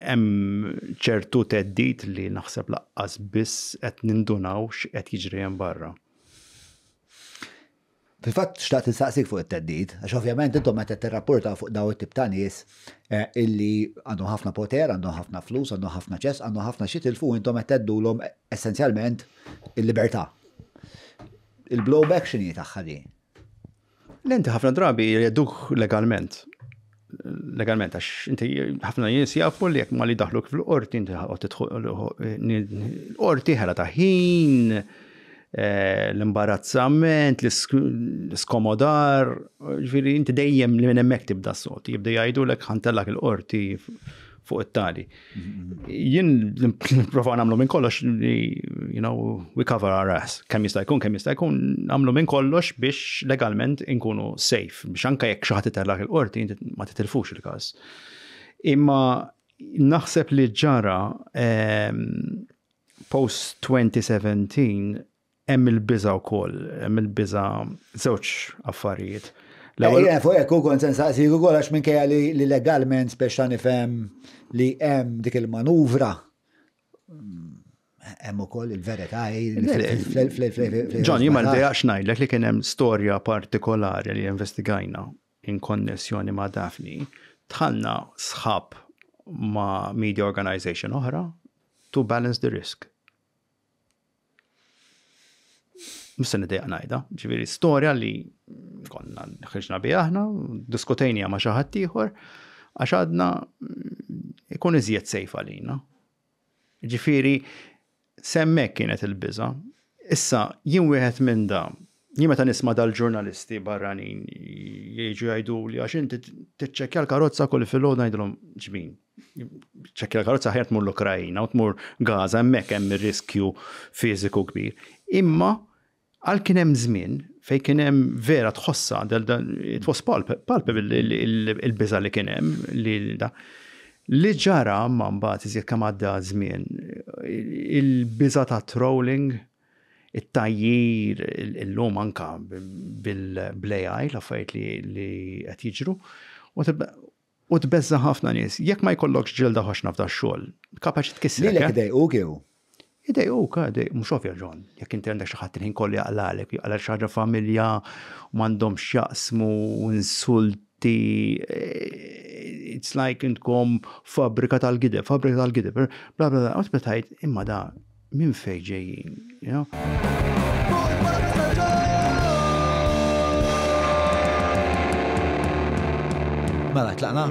hemm ċertu teddit li naħseb laqqas biss qed nindunaw x'qed jiġri hemm barra. Fil-fatt xtaqt insaqsik fuq it-teddid, għax ovvjament intom meta tirrapporta fuq daw it-tip ta' nies illi għandhom ħafna poter, għandhom ħafna flus, għandhom ħafna ċess, għandhom ħafna xi tilfu intom qed teddulhom essenzjalment il-libertà. Il-blowback x'inhi tagħha di? L-inti ħafna drabi jeduk legalment. Legalment, għax inti ħafna nies jafu li jekk ma li daħluk fil-qorti, inti l-qorti ħela ta' ħin, l-imbarazzament, l-skomodar, ġifieri inti dejjem li minn hemmhekk tibda s-sod, jibda jgħidulek ħantellak il-qorti fuq it-tali. Jien nipprova nagħmlu minn kollox li, we cover our ass. Kemm jista' jkun nagħmlu minn kollox biex legalment inkunu safe, biex anke jekk xi ħadd itellak il-qorti inti ma titilfux il-każ. Imma naħseb li ġara post 2017 hemm il-biża' wkoll, hemm il-biża' żewġ affarijiet. Fuq hekk ukoll sensaqsi ukoll għax minkejja li legalment speċa nifhem li hemm dik il-manuvra hemm ukoll il-verità John, jien ma ldejaqx ngħidlek li kien hemm storja partikolari li investigajna in konnessjoni ma' Daphne. Tħallna sħab ma' media organization oħra to balance the risk. Musta nidejaq ngħidha, ġifieri storja li konna ħriġna biha aħna, diskutejnija ma' xi ħadd ieħor għax għadna ikun iżjed sejf għalina. Ġifieri semmek kienet il-biża'. Issa jien wieħed minn da, jien meta nisma' dal-ġurnalisti barranin jiġu jgħiduli għax inti tiċċekkja l-karozza kull filgħodu ngħidulhom ġbin. Ċekkja l-karozza ħajja tmur l-Ukrajna u tmur Gaza hemmhekk hemm ir-riskju fiżiku kbir. Imma għal kien hemm żmien fejn kien hemm vera tħossa it was palpable il-biża' li kien hemm li ġara ma mbagħad iżjed kemm għadda żmien il-biża' ta' trolling, it-tajjir illum anke bil-AI l-affarijiet li qed jiġru u tbeżza ħafna nies. Jekk ma jkollokx ġilda ħoxna f'da x-xogħol, kapaċi tkissrek. Lilek idejquk jew? Idejquk, mhux ovvja John. Jekk inti għandek xi ħadd il-ħin kollu jaqlalek, jaqlal xi ħaġa familja u m'għandhomx jaqsmu insulti. It's like intkom fabbrika tal-gideb, bla bla bla, u tbetajt imma da minn fejn ġejjin, Mela tlaqna?